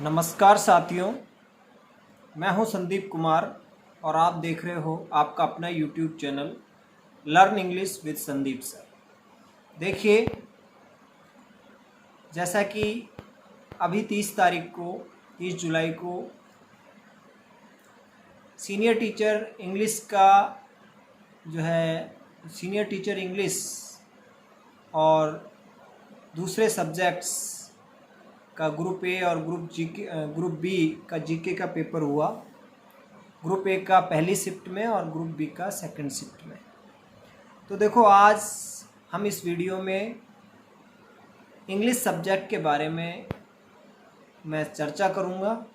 नमस्कार साथियों, मैं हूं संदीप कुमार और आप देख रहे हो आपका अपना YouTube channel learn English with Sandeep sir. देखिए, जैसा कि अभी 30 जुलाई को सीनियर टीचर इंग्लिश का जो है सीनियर टीचर इंग्लिश और दूसरे सब्जेक्ट्स का ग्रुप ए और ग्रुप बी का जीके का पेपर हुआ। ग्रुप ए का पहली शिफ्ट में और ग्रुप बी का सेकंड शिफ्ट में। तो देखो, आज हम इस वीडियो में इंग्लिश सब्जेक्ट के बारे में मैं चर्चा करूंगा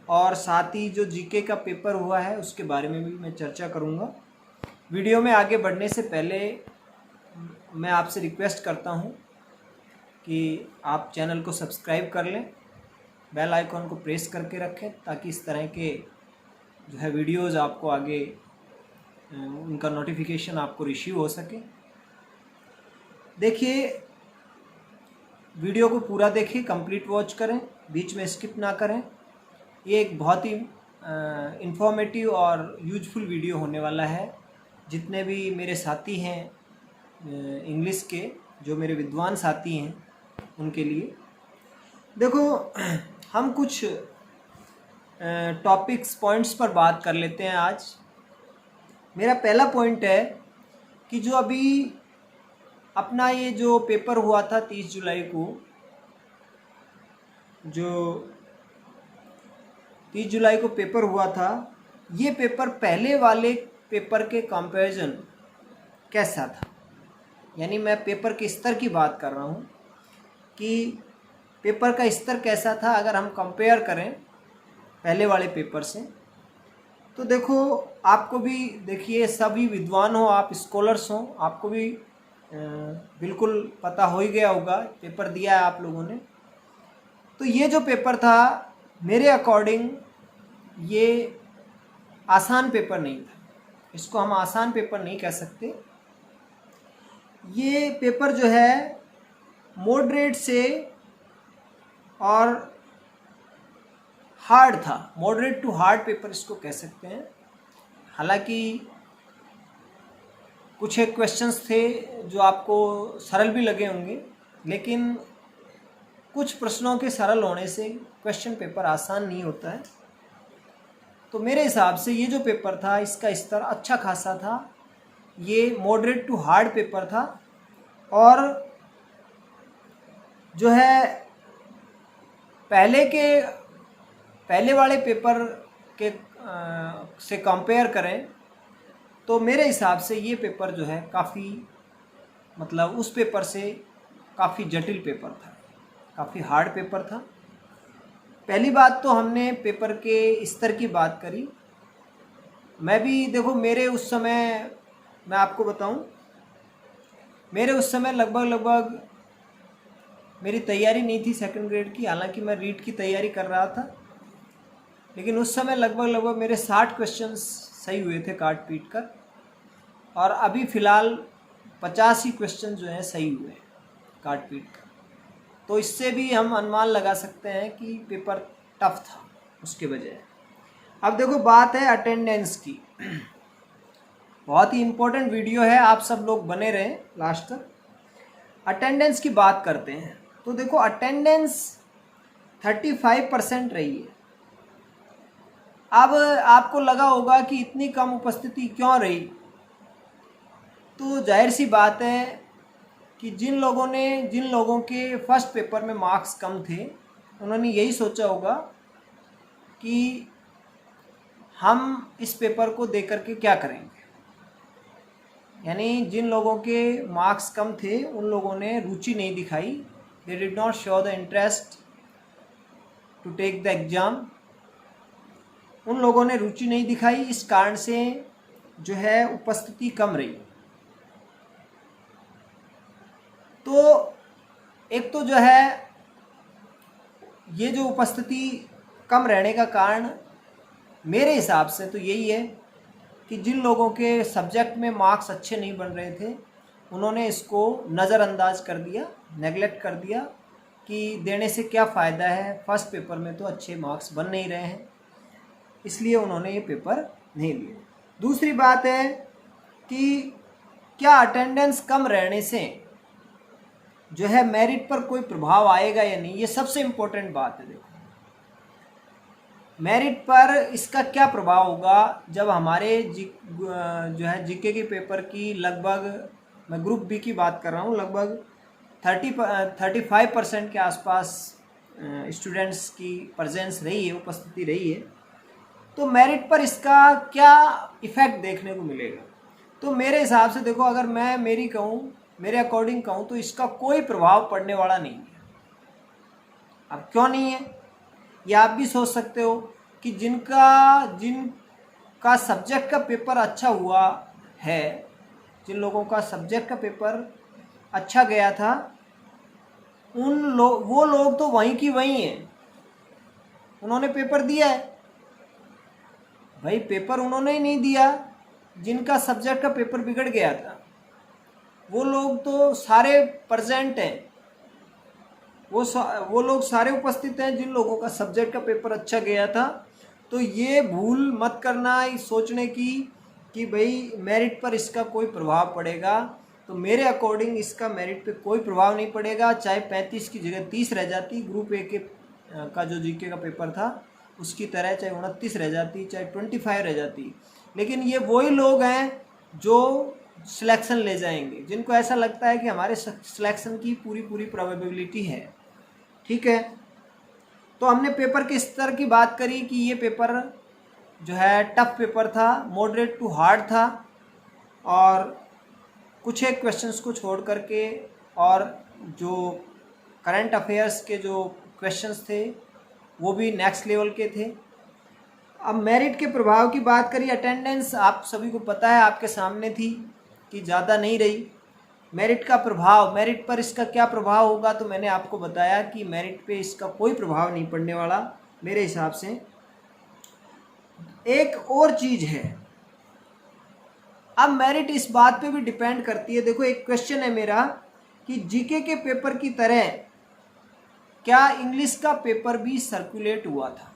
और साथ ही जो जीके का पेपर हुआ है उसके बारे में भी मैं चर्चा करूंगा। वीडियो में आगे बढ़ने से पहले मैं आपसे रिक्वेस्ट करता हूं कि आप चैनल को सब्सक्राइब कर लें, बेल आइकॉन को प्रेस करके रखें ताकि इस तरह के जो है वीडियोज़ आपको आगे उनका नोटिफिकेशन आपको रिसीव हो सके। देखिए, वीडियो को पूरा देखिए, कंप्लीट वॉच करें, बीच में स्किप ना करें। ये एक बहुत ही इंफॉर्मेटिव और यूजफुल वीडियो होने वाला है। जितने भी मेरे साथी हैं इंग्लिश के, जो मेरे विद्वान साथी हैं, उनके लिए। देखो, हम कुछ टॉपिक्स पॉइंट्स पर बात कर लेते हैं आज। मेरा पहला पॉइंट है कि जो अभी अपना ये जो पेपर हुआ था 30 जुलाई को, जो 30 जुलाई को पेपर हुआ था, ये पेपर पहले वाले पेपर के कंपैरिजन कैसा था। यानी मैं पेपर के स्तर की बात कर रहा हूँ कि पेपर का स्तर कैसा था अगर हम कंपेयर करें पहले वाले पेपर से। तो देखो, आपको भी देखिए, सभी विद्वान हो, आप स्कॉलर्स हो, आपको भी बिल्कुल पता हो ही गया होगा, पेपर दिया है आप लोगों ने। तो ये जो पेपर था, मेरे अकॉर्डिंग ये आसान पेपर नहीं था। इसको हम आसान पेपर नहीं कह सकते। ये पेपर जो है मॉडरेट से और हार्ड था, मॉडरेट टू हार्ड पेपर इसको कह सकते हैं। हालांकि कुछ एक क्वेश्चंस थे जो आपको सरल भी लगे होंगे, लेकिन कुछ प्रश्नों के सरल होने से क्वेश्चन पेपर आसान नहीं होता है। तो मेरे हिसाब से ये जो पेपर था, इसका स्तर अच्छा खासा था। ये मॉडरेट टू हार्ड पेपर था और जो है पहले वाले पेपर के से कंपेयर करें तो मेरे हिसाब से ये पेपर जो है काफ़ी, मतलब उस पेपर से काफ़ी जटिल पेपर था, काफ़ी हार्ड पेपर था। पहली बात तो हमने पेपर के स्तर की बात करी। मैं भी देखो, मेरे उस समय, मैं आपको बताऊं, मेरे उस समय लगभग मेरी तैयारी नहीं थी सेकंड ग्रेड की। हालांकि मैं रीट की तैयारी कर रहा था, लेकिन उस समय लगभग मेरे 60 क्वेश्चंस सही हुए थे काट पीट कर, और अभी फ़िलहाल 50 ही क्वेश्चन जो हैं सही हुए हैं काट पीट कर। तो इससे भी हम अनुमान लगा सकते हैं कि पेपर टफ था उसके बजाय। अब देखो, बात है अटेंडेंस की। बहुत ही इम्पोर्टेंट वीडियो है, आप सब लोग बने रहें लास्ट तक। अटेंडेंस की बात करते हैं तो देखो, अटेंडेंस 35% रही है। अब आपको लगा होगा कि इतनी कम उपस्थिति क्यों रही। तो जाहिर सी बात है कि जिन लोगों के फर्स्ट पेपर में मार्क्स कम थे, उन्होंने यही सोचा होगा कि हम इस पेपर को देकर के क्या करेंगे। यानी जिन लोगों के मार्क्स कम थे, उन लोगों ने रुचि नहीं दिखाई। They did not show the interest to take the exam. उन लोगों ने रुचि नहीं दिखाई, इस कारण से जो है उपस्थिति कम रही। तो एक तो जो है ये जो उपस्थिति कम रहने का कारण मेरे हिसाब से तो यही है कि जिन लोगों के सब्जेक्ट में मार्क्स अच्छे नहीं बन रहे थे, उन्होंने इसको नज़रअंदाज कर दिया, नेगलेक्ट कर दिया कि देने से क्या फ़ायदा है, फर्स्ट पेपर में तो अच्छे मार्क्स बन नहीं रहे हैं, इसलिए उन्होंने ये पेपर नहीं लिए। दूसरी बात है कि क्या अटेंडेंस कम रहने से जो है मेरिट पर कोई प्रभाव आएगा या नहीं, ये सबसे इम्पोर्टेंट बात है। देखो मेरिट पर इसका क्या प्रभाव होगा जब हमारे जो है जीके के पेपर की लगभग, मैं ग्रुप बी की बात कर रहा हूँ, लगभग 35% के आसपास स्टूडेंट्स की प्रेजेंस रही है, उपस्थिति रही है, तो मेरिट पर इसका क्या इफ़ेक्ट देखने को मिलेगा। तो मेरे हिसाब से देखो, अगर मैं मेरे अकॉर्डिंग कहूँ तो इसका कोई प्रभाव पड़ने वाला नहीं है। अब क्यों नहीं है, ये आप भी सोच सकते हो कि जिनका सब्जेक्ट का पेपर अच्छा हुआ है, जिन लोगों का सब्जेक्ट का पेपर अच्छा गया था, वो लोग तो वहीं की वहीं हैं, उन्होंने पेपर दिया है। भाई पेपर उन्होंने ही नहीं दिया जिनका सब्जेक्ट का पेपर बिगड़ गया था, वो लोग तो सारे प्रेजेंट हैं, वो लोग सारे उपस्थित हैं जिन लोगों का सब्जेक्ट का पेपर अच्छा गया था। तो ये भूल मत करना इस सोचने की कि भाई मेरिट पर इसका कोई प्रभाव पड़ेगा। तो मेरे अकॉर्डिंग इसका मेरिट पे कोई प्रभाव नहीं पड़ेगा, चाहे 35 की जगह 30 रह जाती ग्रुप ए का जो जीके का पेपर था उसकी तरह, चाहे 29 रह जाती, चाहे 25 रह जाती, लेकिन ये वही लोग हैं जो सिलेक्शन ले जाएंगे, जिनको ऐसा लगता है कि हमारे सिलेक्शन की पूरी प्रोबेबिलिटी है। ठीक है, तो हमने पेपर के स्तर की बात करी कि ये पेपर जो है टफ पेपर था, मॉडरेट टू हार्ड था, और कुछ एक क्वेश्चंस को छोड़ करके और जो करंट अफेयर्स के जो क्वेश्चंस थे वो भी नेक्स्ट लेवल के थे। अब मेरिट के प्रभाव की बात करी, अटेंडेंस आप सभी को पता है, आपके सामने थी कि ज़्यादा नहीं रही। मेरिट का प्रभाव, मेरिट पर इसका क्या प्रभाव होगा, तो मैंने आपको बताया कि मेरिट पे इसका कोई प्रभाव नहीं पड़ने वाला मेरे हिसाब से। एक और चीज़ है, अब मेरिट इस बात पे भी डिपेंड करती है। देखो एक क्वेश्चन है मेरा कि जीके के पेपर की तरह क्या इंग्लिश का पेपर भी सर्कुलेट हुआ था।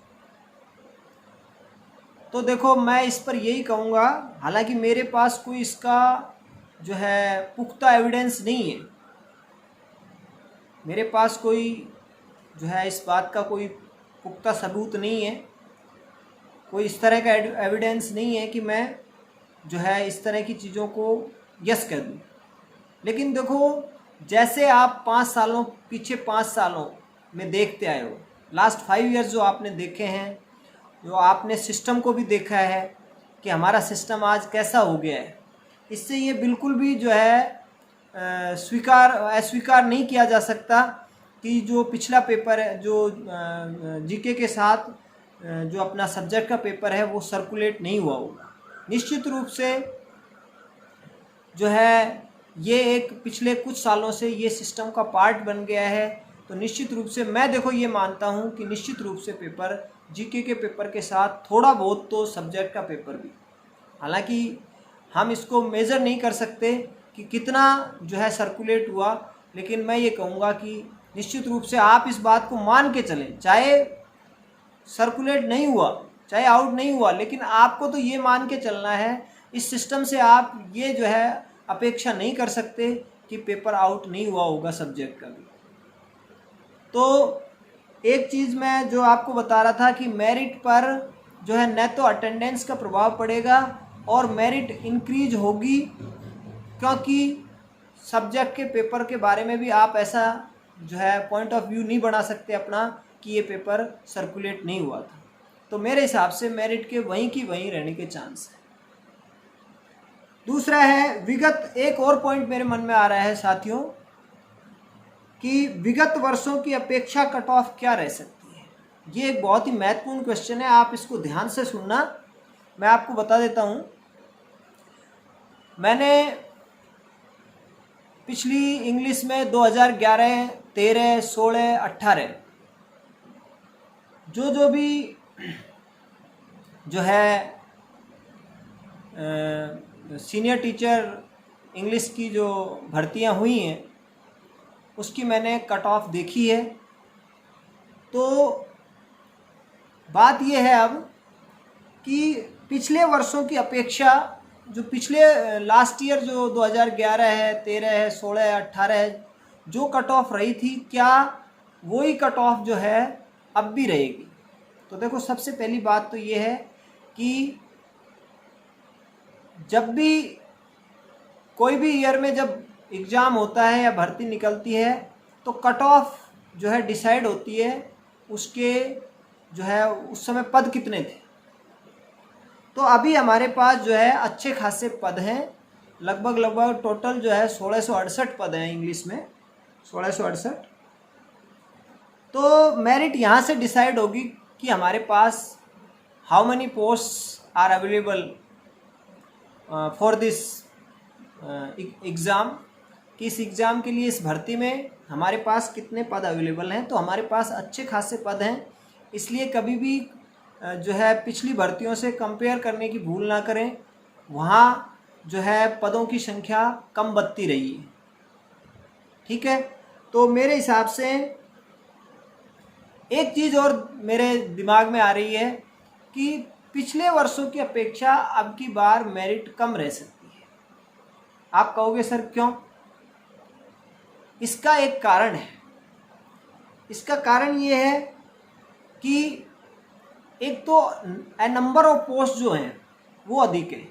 तो देखो मैं इस पर यही कहूँगा, हालांकि मेरे पास कोई इसका जो है पुख्ता एविडेंस नहीं है, मेरे पास कोई जो है इस बात का कोई पुख्ता सबूत नहीं है, कोई इस तरह का एविडेंस नहीं है कि मैं जो है इस तरह की चीज़ों को यस कर दूँ। लेकिन देखो जैसे आप 5 सालों में देखते आए हो, लास्ट 5 इयर्स जो आपने देखे हैं, जो आपने सिस्टम को भी देखा है कि हमारा सिस्टम आज कैसा हो गया है, इससे ये बिल्कुल भी जो है अस्वीकार नहीं किया जा सकता कि जो पिछला पेपर है, जो जीके के साथ जो अपना सब्जेक्ट का पेपर है वो सर्कुलेट नहीं हुआ होगा। निश्चित रूप से जो है ये एक पिछले कुछ सालों से ये सिस्टम का पार्ट बन गया है। तो निश्चित रूप से मैं देखो ये मानता हूँ कि निश्चित रूप से पेपर जीके के पेपर के साथ थोड़ा बहुत तो सब्जेक्ट का पेपर भी, हालांकि हम इसको मेज़र नहीं कर सकते कि कितना जो है सर्कुलेट हुआ, लेकिन मैं ये कहूँगा कि निश्चित रूप से आप इस बात को मान के चलें, चाहे सर्कुलेट नहीं हुआ, चाहे आउट नहीं हुआ, लेकिन आपको तो ये मान के चलना है, इस सिस्टम से आप ये जो है अपेक्षा नहीं कर सकते कि पेपर आउट नहीं हुआ होगा सब्जेक्ट का भी। तो एक चीज़ मैं जो आपको बता रहा था कि मेरिट पर जो है न तो अटेंडेंस का प्रभाव पड़ेगा और मेरिट इंक्रीज होगी, क्योंकि सब्जेक्ट के पेपर के बारे में भी आप ऐसा जो है पॉइंट ऑफ व्यू नहीं बना सकते अपना कि ये पेपर सर्कुलेट नहीं हुआ था। तो मेरे हिसाब से मेरिट के वहीं की वहीं रहने के चांस है। दूसरा है विगत, एक और पॉइंट मेरे मन में आ रहा है साथियों कि विगत वर्षों की अपेक्षा कट ऑफ क्या रह सकती है। ये एक बहुत ही महत्वपूर्ण क्वेश्चन है, आप इसको ध्यान से सुनना। मैं आपको बता देता हूँ, मैंने पिछली इंग्लिश में 2011, 13, 16, 18 जो भी जो है सीनियर टीचर इंग्लिश की जो भर्तियां हुई हैं, उसकी मैंने कट ऑफ देखी है। तो बात ये है अब कि पिछले वर्षों की अपेक्षा जो पिछले लास्ट ईयर जो 2011 है, 13 है, 16 है, 18 है, जो कट ऑफ रही थी, क्या वही कट ऑफ जो है अब भी रहेगी? तो देखो, सबसे पहली बात तो ये है कि जब भी कोई भी ईयर में जब एग्ज़ाम होता है या भर्ती निकलती है तो कट ऑफ जो है डिसाइड होती है उसके जो है उस समय पद कितने थे। तो अभी हमारे पास जो है अच्छे खासे पद हैं, लगभग टोटल जो है 1668 पद हैं इंग्लिश में, 1668। तो मेरिट यहाँ से डिसाइड होगी कि हमारे पास how many post are available for this exam, कि इस एग्ज़ाम के लिए, इस भर्ती में हमारे पास कितने पद अवेलेबल हैं। तो हमारे पास अच्छे खासे पद हैं, इसलिए कभी भी जो है पिछली भर्तियों से कंपेयर करने की भूल ना करें। वहाँ जो है पदों की संख्या कम बढ़ती रही है, ठीक है। तो मेरे हिसाब से एक चीज़ और मेरे दिमाग में आ रही है कि पिछले वर्षों की अपेक्षा अब की बार मेरिट कम रह सकती है। आप कहोगे सर क्यों? इसका एक कारण है। इसका कारण ये है कि एक तो नंबर ऑफ पोस्ट जो हैं वो अधिक है,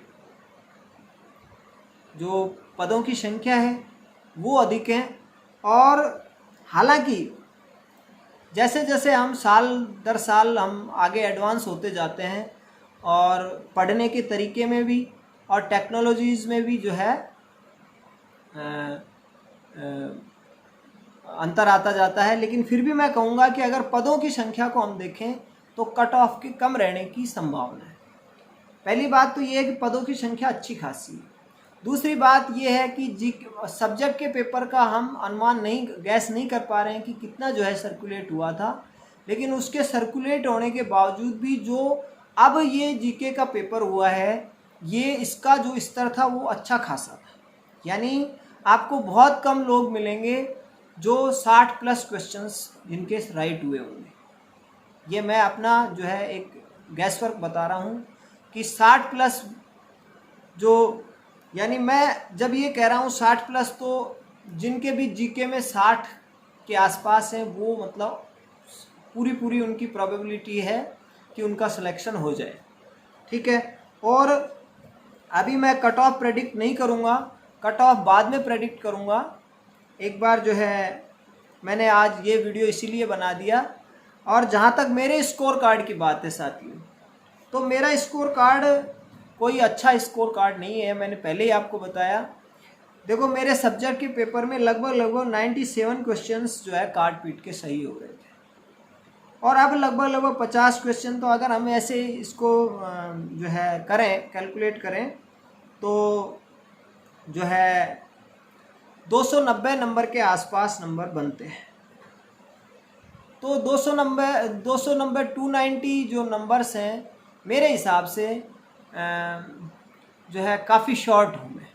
जो पदों की संख्या है वो अधिक है। और हालांकि जैसे जैसे हम साल दर साल हम आगे एडवांस होते जाते हैं और पढ़ने के तरीके में भी और टेक्नोलॉजीज़ में भी जो है अंतर आता जाता है, लेकिन फिर भी मैं कहूँगा कि अगर पदों की संख्या को हम देखें तो कट ऑफ के कम रहने की संभावना है। पहली बात तो ये है कि पदों की संख्या अच्छी खासी है। दूसरी बात ये है कि सब्जेक्ट के पेपर का हम अनुमान नहीं, गैस नहीं कर पा रहे हैं कि कितना जो है सर्कुलेट हुआ था, लेकिन उसके सर्कुलेट होने के बावजूद भी जो अब ये जीके का पेपर हुआ है, ये इसका जो स्तर था वो अच्छा खासा था। यानी आपको बहुत कम लोग मिलेंगे जो 60+ क्वेश्चंस जिनके राइट हुए होंगे। ये मैं अपना जो है एक गैस वर्क बता रहा हूँ कि 60+ जो, यानी मैं जब ये कह रहा हूँ 60+, तो जिनके भी जीके में 60 के आसपास हैं वो मतलब पूरी उनकी प्रोबेबिलिटी है कि उनका सिलेक्शन हो जाए, ठीक है। और अभी मैं कट ऑफ प्रेडिक्ट नहीं करूँगा, कट ऑफ बाद में प्रेडिक्ट करूँगा। एक बार जो है मैंने आज ये वीडियो इसीलिए बना दिया। और जहाँ तक मेरे स्कोर कार्ड की बात है साथियों, तो मेरा स्कोर कार्ड कोई अच्छा स्कोर कार्ड नहीं है, मैंने पहले ही आपको बताया। देखो, मेरे सब्जेक्ट के पेपर में लगभग 97 क्वेश्चंस जो है काट पीट के सही हो गए थे, और अब लगभग 50 क्वेश्चन, तो अगर हम ऐसे इसको जो है करें, कैलकुलेट करें, तो जो है 290 नंबर के आसपास नंबर बनते हैं। तो 290 290 जो नंबर्स हैं मेरे हिसाब से जो है काफ़ी शॉर्ट हूँ मैं,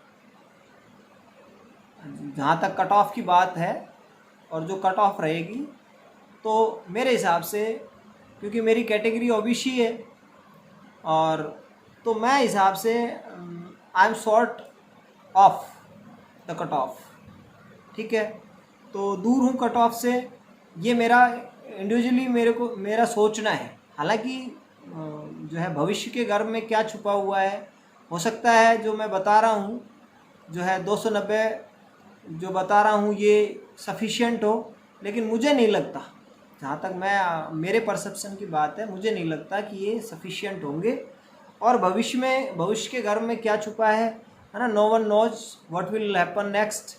जहाँ तक कट ऑफ की बात है। और जो कट ऑफ रहेगी तो मेरे हिसाब से, क्योंकि मेरी कैटेगरी ओबीसी है, और तो मैं हिसाब से I am short of the cut off, ठीक है। तो दूर हूँ कट ऑफ से, ये मेरा इंडिविजुअली मेरा सोचना है। हालांकि जो है भविष्य के गर्भ में क्या छुपा हुआ है, हो सकता है जो मैं बता रहा हूँ जो है 290 जो बता रहा हूँ ये सफिशिएंट हो, लेकिन मुझे नहीं लगता, जहाँ तक मेरे परसेप्शन की बात है, मुझे नहीं लगता कि ये सफिशिएंट होंगे। और भविष्य के गर्भ में क्या छुपा है ना, no one knows what will happen next.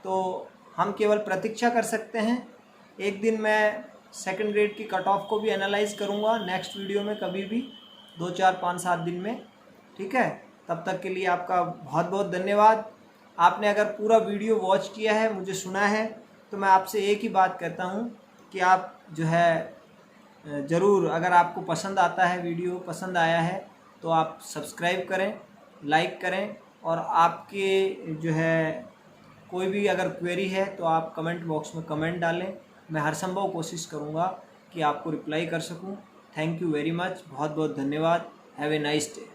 तो हम केवल प्रतीक्षा कर सकते हैं। एक दिन मैं सेकंड ग्रेड की कट ऑफ को भी एनालाइज करूँगा नेक्स्ट वीडियो में, कभी भी 2, 4, 5, 7 दिन में, ठीक है। तब तक के लिए आपका बहुत बहुत धन्यवाद। आपने अगर पूरा वीडियो वॉच किया है, मुझे सुना है, तो मैं आपसे एक ही बात कहता हूँ कि आप जो है ज़रूर, अगर आपको पसंद आता है, वीडियो पसंद आया है, तो आप सब्सक्राइब करें, लाइक करें, और आपके जो है कोई भी अगर क्वेरी है तो आप कमेंट बॉक्स में कमेंट डालें, मैं हर संभव कोशिश करूँगा कि आपको रिप्लाई कर सकूँ। थैंक यू वेरी मच, बहुत बहुत धन्यवाद। Have a nice day.